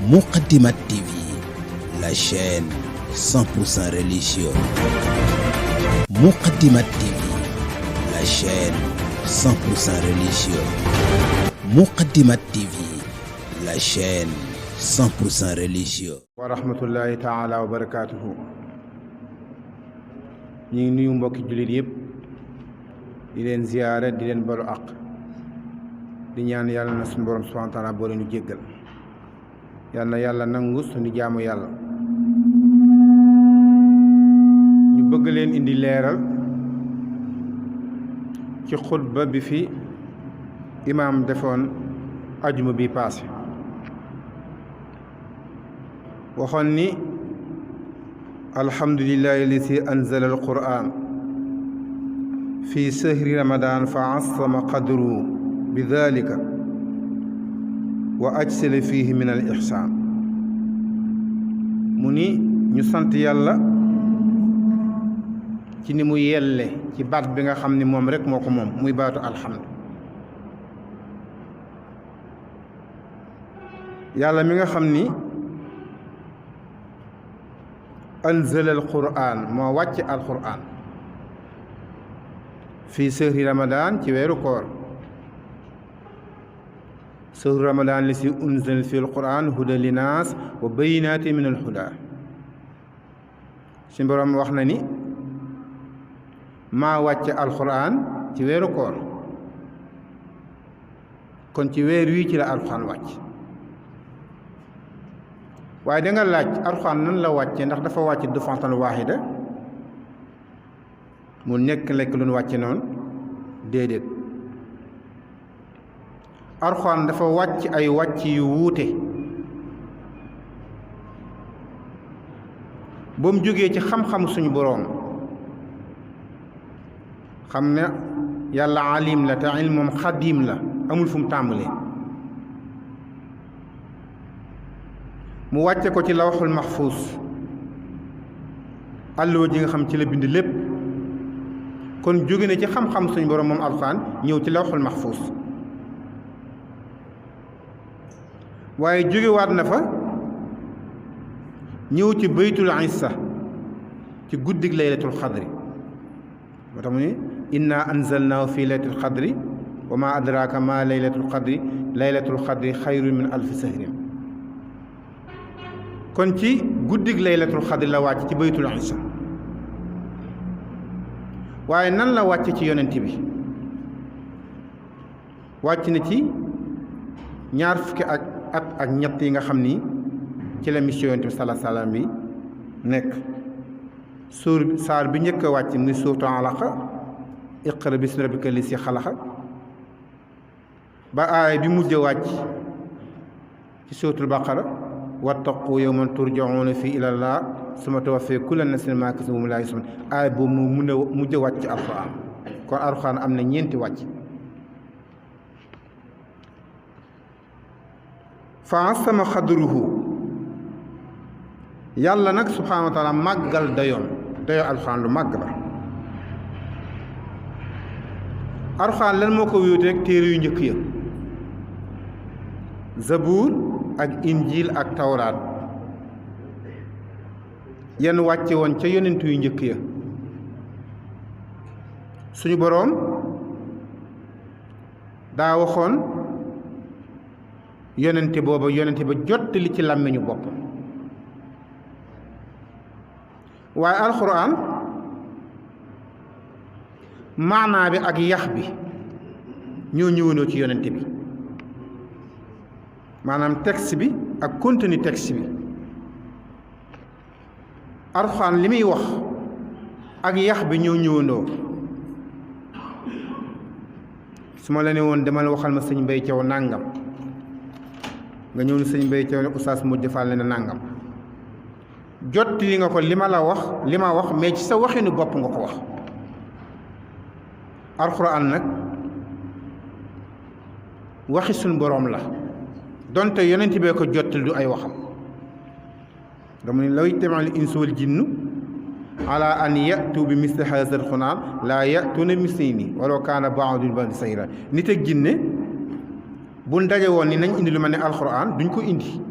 Moukhaddamatoul TV, la chaîne 100% religieuse. Moukhaddamatoul TV, la chaîne 100% religieuse. Moukhaddamatoul TV, la chaîne 100% religieuse. wa rahmatullahi taala wa barakatuhu. ñi ngi nuyu mbokki jullit yëpp di leen ziyaare di leen balu àq di ñaan yàlla na suñu borom subhanahu wa taala boo leen ñu jéggal yàlla na yàlla nangu suñu jaamu yàlla. ñu bëgg leen indi leeral ci xutba bi fi imaam defoon ajuma bi paase waxoon ni alhamdulillahi alladi anzala alquran fi sahri ramadan fa asama qadruhu bi dalika wa ajsala fihi min al ihsan mu ni ñu sant yàlla ci ni mu yelle ci baat bi nga xam ni moom rek moo ko moom muy baatu alhamdu yàlla mi nga xam ni anzala alquran moo wàcc alquran fii sehri ramadan ci weeru koor sehru ramadan li si unzila fi alquran huda linaas wa bayinaati min alhuda suñu boroom wax na ni maa wàcc alquran ci weeru koor kon ci weer wii ci la alquran wàcc waaye da nga laaj alxuraan nan la wàcce ndax dafa wàcce dafatan waahida mu nekk lekk lu nu wàcce noonu déedéet alxuraan dafa wàcc ay wàcc yu wuute ba mu jógee ci xam-xam suñu boroom xam ne yàlla alim la te ilmum xadim la amul fu mu tàmbalee mu wàcce ko ci lawxul maxfuus àlloo ji nga xam ci la bind lépp kon jóge na ci xam-xam suñu borom moom alxuraan ñëw ci lawxul maxfuus waaye jógewaat na fa ñëw ci baytul isa ci guddig laylatul xadri moo tax mu ni inna anzalnaahu fi laylatul xadri wa ma adraka ma laylatul xadri xayrun min alfi sahrin kon ci guddig laylatul xadri la wàcc ci baytul isa waaye nan la wàcc ci yonent bi wàcc na ci ñaar fukki at ak ñett yi nga xam ni ci la mission yonent bi salaa salaam bi nekk saar bi njëkk a wàcc muy suuratu alaqa iqra bismi rabbika lasi xalaqa ba aaya bi mujj a wàcc ci suuratul baqara wattaqu yawman turjauna fi ilallah suma tuwaffi kullu nafsin ma kasabat wa hum laa yuzlamuun aay boobu mu mun a mujj a wàcc ci alxuraan kon alxuraan am na ñeenti wàcc fa asama xadruhu yàlla nag subhaanahu wa taala màggal dayoo alxuraan lu màgg la alxuraan lan moo ko wéeteeg téere yu njëkk ya zabuur ak injiil ak tawraat yenn wàcce woon ca yonent yu njëkk ya suñu boroom daa waxoon yonente booba yonente ba jottali ci làmmiñu bopp waaye alxuraan maanaa bi ak yax bi ñoo ñëwandoo ci yonente bi maanaam texte bi ak contenu texte bi alxuraan li muy wax ak yax bi ñëw ñëwandoo su ma la ne woon demal waxal ma sëñ Mbay Caw nàngam nga ñëw ni sëñ Mbay Caw ne oustaz mujj faal ne nàngam jot li nga ko li ma wax mais ci sa waxinu bopp nga ko wax alxuraan nag waxi suñ boroom la donte yonent bee ko jottali du ay waxam dama ne law ijtamaal insu wal jinnu ala an yatu bi misli haazal qur'aan laa yatuuna mislihi walaw kaana ba'duhum li ba'din zahiiraa nit ak jinne buñ daje woon ni nañ indi lu mel ne alxuraan duñ ko indi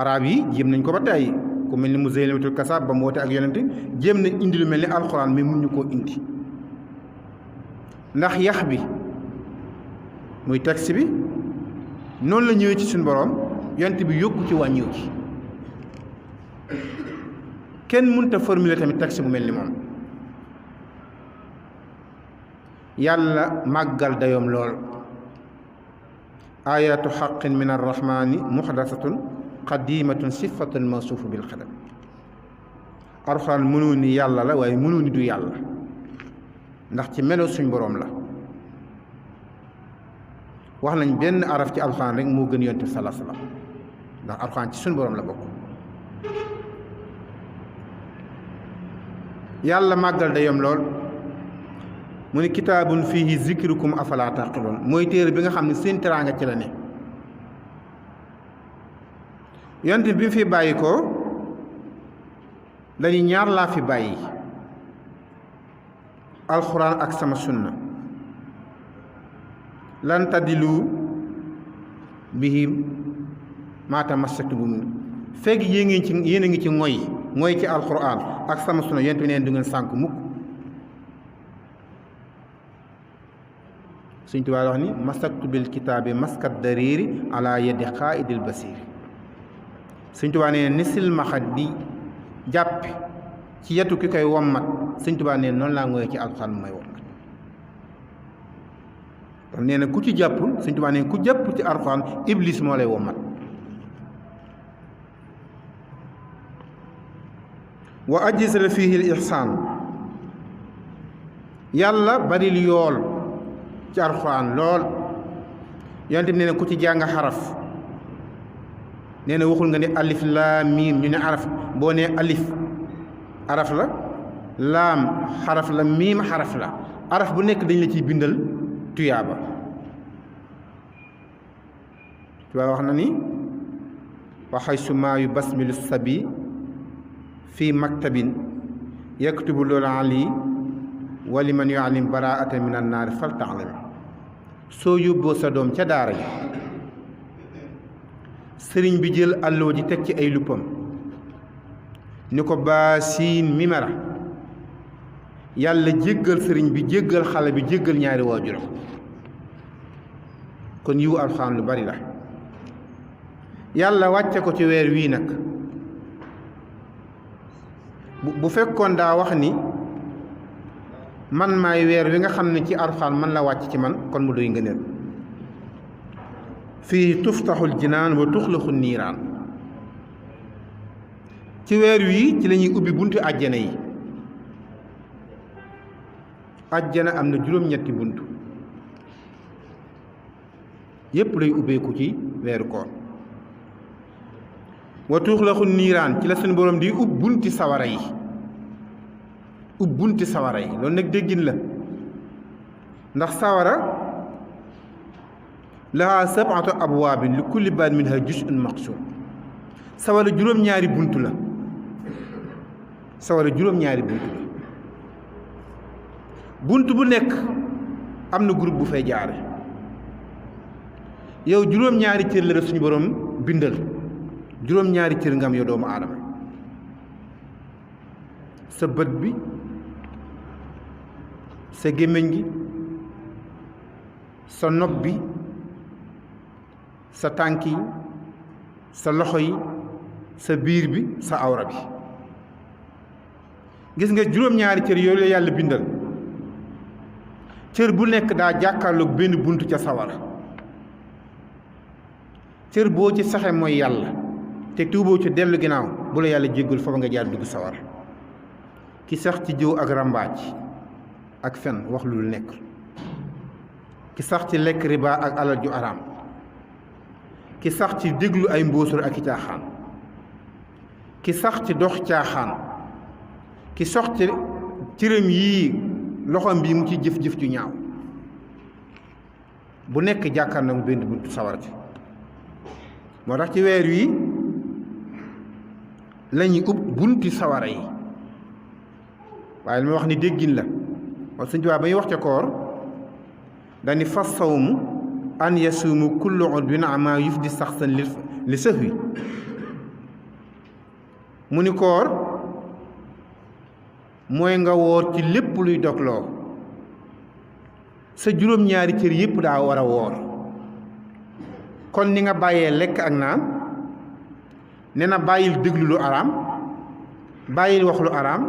arab yi jéem nañ ko ba tey ku mel ni Musaylimatul Kasaab ba mu woote ak yonent jéem nañ indi lu mel ni alxuraan mais mun ñu koo indi ndax yax bi muy texte bi noonu la ñëwee ci suñu borom yonent bi yokku ci wàññiw ci kenn mënut a formuler tamit texte bu mel ni moom yàlla màggal dayoom lool ayatu xaqin min arrahmani muxdasatun qadimatun sifatun mawsuufu bil xadam alxuraan mënoo ni yàlla la waaye mënoo ni du yàlla ndax ci melo suñ boroom la wax nañ benn araf ci alxuraan rek moo gën yonent bi salaa salaam ndax alxuraan ci suñ boroom la bokk yàlla màggal dayoom lool mu ne kitaabun fiihi zikrukum afalaa taqiloon mooy téere bi nga xam ne seen teraanga ci la ne yonent bi mu fi bàyyi ko dañu ñaar laa fi bàyyi alxuraan ak sama sunna lan tadilu bihim maa tamassaktum bihi fekk yéen a ngi ci ngoy ci alxuraan ak sama sunna yonent bi neen du ngeen sànk mukk Sëñ Tuubaa wax ni masaktu bil kitaabi maskat dariiri ala yadi xaaidil basiiri Sëñ Tuubaa nee ni silmaxa di jàpp ci yetu ki koy wommat Sëñ Tuubaa nee noonu laa ngoyee ci alxuraan mu may wommat kon nee na ku ci jàppul Sëñ Tuubaa nee ku jàpp ci alxuraan iblis moo lay wommat wa ajjisala fiihi l ihsaan yàlla baril yool ci alxuraan lool yonent bi nee na ku ci jàng xaraf nee na waxul nga ne alif laam miim ñu ne araf boo nee alif araf la laam xaraf la miim xaraf la araf bu nekk dañ la ciy bindal tuyaaba tubaab wax na ni waxay suma yu basmilu sabi fii maktabin yaktubu loolu ali wali man yualim baraata min annaari fal taalami soo yóbboo sa doom ca daara ji sëriñ bi jël àlloo ji teg ci ay luppam ni ko baa siin mimara yàlla jéggal sëriñ bi jéggal xale bi jéggal ñaari waajuram kon yiwu alxuraan lu bari la yàlla wàcce ko ci weer wii nag bu fekkoon daa wax ni man maay weer wi nga xam ne ci alxuraan man la wàcc ci man kon mu doy ngëneel fii tuftaxul jinaan wa tuxlaxu niiraan ci weer wii ci la ñuy ubbi buntu àjjana yi àjjana am na juróom-ñetti buntu yépp lay ubbeeku ci weeru koor wa tuxlaxu niiraan ci la suñu boroom di ub bunti sawara yi bunti sawara yi loolu nag déggin la ndax sawara lahaa sab'atu abwaabin li kulli baabin minhaa juz'un maqsuum sawara juróom-ñaari buntu la sawara juróom-ñaari buntu la buntu bu nekk am na groupe bu fay jaare yow juróom-ñaari cër la suñu borom bindal juróom-ñaari cër nga am yow doomu aadama sa bët bi sa gémmiñ gi sa nopp bi sa tànk yi sa loxo yi sa biir bi sa awra bi gis nga juróom-ñaari cër yooyu la yàlla bindal cër bu nekk daa jàkkaarloog benn buntu ca sawara cër boo ci saxe mooy yàlla te tuuboo ci dellu ginnaaw bu la yàlla jéggul foofa nga jaar dugg sawara ki sax ci jëw ak ràmbaaj ak fen wax lu nekk ki sax ci lekk riba ak alal ju araam ki sax ci déglu ay mbóosóor ak i caaxaan ki sax ci dox caaxaan ki sox ci cëram yii loxoom bii mu ci jëf-jëf ju ñaaw bu nekk jàkkaar na mu benn buntu sawara ci moo tax ci weer wi lañuy ub bunti sawara yi waaye li ma wax ni déggin la wala Sëñ Tuubaa ba ñuy wax ca koor dañu fas sawmu an yasuumu kullu udwin ama yufdi saxsan li sahwi mu ni koor mooy nga woor ci lépp luy dogloo sa juróom-ñaari cër yépp daa war a woor kon ni nga bàyyee lekk ak naan nee na bàyyil déglu lu araam bàyyil wax lu araam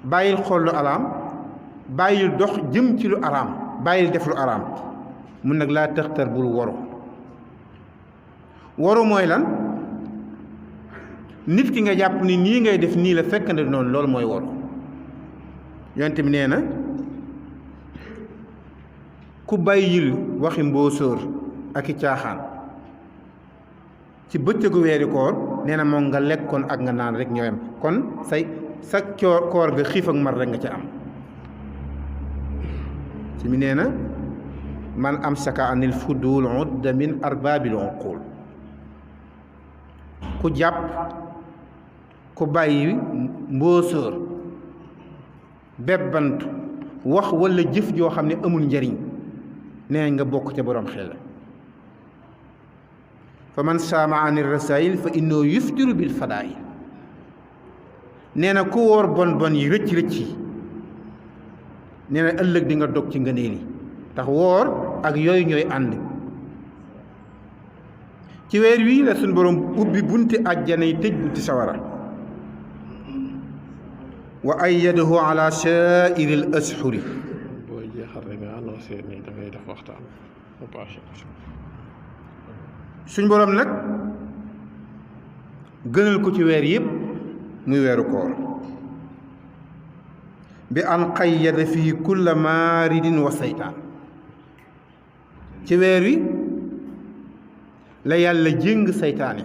bàyyil xool lu araam bàyyil dox jëm ci lu araam bàyyil def lu araam mun nag laa tëxtar bul waru mooy lan nit ki nga jàpp ni nii ngay def nii la fekk na noonu loolu mooy waru yonent bi nee na ku bàyyil waxi mbóosóor ak i caaxaan ci bëccëgu weeri koor nee na moom nga lekkoon ak nga naan rek ñooyam kon sa koor ga xiif ak mar rek nga ca am ci mi nee na man amsaka anil fudul udda min arbaabil uqul ku jàpp ku bàyyi mbóosóor bebbantu wax walla jëf joo xam ne amul njariñ nee nga bokk ca boroom xel fa man saama anir rasail fa innahu yuftiru bil fadail nee na ku wóor bon bon yi rëcc rëcc yi nee na ëllëg di nga dog ci ngëneel yi tax woor ak yooyu ñooy ànd ci weer wii la suñ boroom ubbi bunti àjjana yi tëj bunti sawara wa ayyadahu ala sa'iril ashhuri booy jeexal rek nga annoncé ni da ngay def waxtaan mu passé suñ boroom nag gënal ko ci weer yépp muy weeru koor bi an qayyada fii kulla maaridin wa saytaan ci weer wi la yàlla jéng saytaane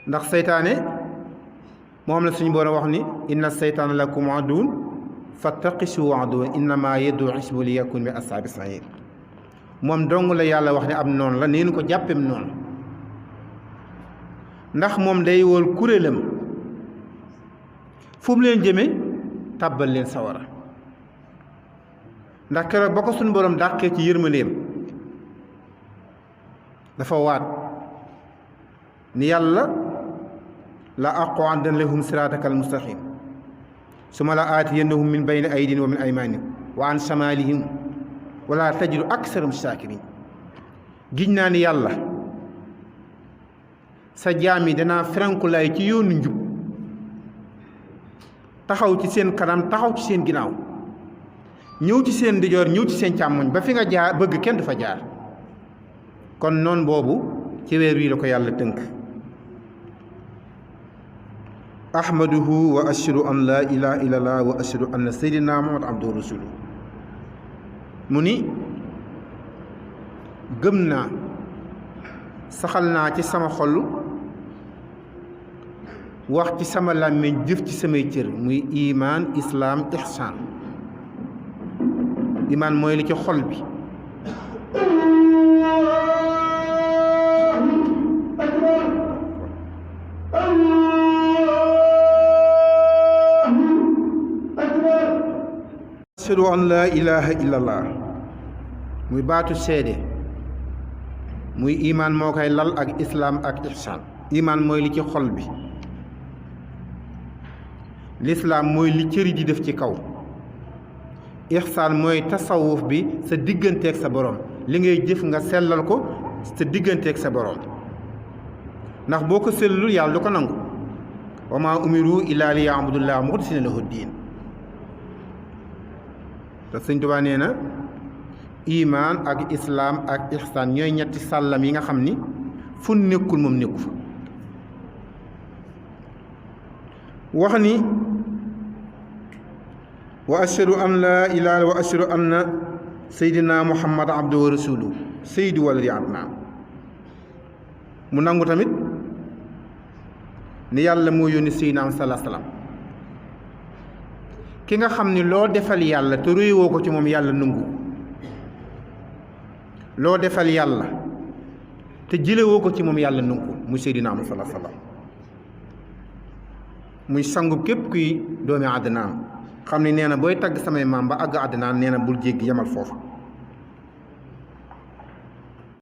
ndax saytaane moom la suñu boroom wax ni inna saytaana lakum aduwwun fattaqisuhu aduwwan innama yad'u hizbahu liyakun min ashaabi sa'iir moom dong la yàlla wax ne am noonu la neenu ko jàppem noonu ndax moom day wol kuréelam fu mu leen jëme tàbbal leen sawara ndax keroog ba ko suñu boroom dàqee ci yërmandeem dafa waat ni yàlla la aqudanna lahum siraataka almustaqim summa la aatiyannahum min bayni aydihim wa min aymaanihim wa an shamaalihim wala tajidu aksarahum shaakiriin giñ naa ni yàlla sa jaam yi danaa ferenkulaay ci yoonu njub taxaw ci seen kanam taxaw ci seen ginnaaw ñëw ci seen ndijoor ñëw ci seen càmmoñ ba fi nga jaar bëgg kenn du fa jaar kon noonu boobu ci weer wi la ko yàlla tënk ahmaduhu wa ashhadu an laa ilaaha illallah wa ashhadu anna sayyidina muhammad abduhu wa rasuluhu mu ni gëm naa saxal naa ci sama xol wax ci sama làmmiñ jëf ci samay cër muy imaan islaam ihsaan imaan mooy li ci xol bi ashhadu an laa ilaaha illallah muy baatu seede muy imaan moo koy lal ak islaam ak ihsaan imaan mooy li ci xol bi lislaam mooy li cëri di def ci kaw ihsaan mooy tasawuf bi sa digganteeg sa borom li ngay jëf nga sellal ko sa digganteeg sa borom ndax boo ko sellul yàlla du ko nangu wa maa umiru illaa liya'budullaaha muxlisina lahu diin te Sëñ Tuubaa nee na imaan ak islaam ak ihsaan ñooy ñetti sàllam yi nga xam ni fu nekkul moom nekku fa wax ni wa ashhadu an laa ilaaha wa ashhadu anna sayyidina muhammad abduhu wa rasuluhu sayyidu waladi adnaan mu nangu tamit ni yàlla moo yónni sayyidina sallallahu alayhi wa sallam ki nga xam ni loo defal yàlla te réewoo ko ci moom yàlla nangu loo defal yàlla te jëlewoo ko ci moom yàlla nangu muy sayyidina sallallahu alayhi wa sallam muy sangu képp kuy doomi àddinaam xam ne nee na booy tagg samay maam ba àgg àddinaan nee na bul jéggi yamal foofu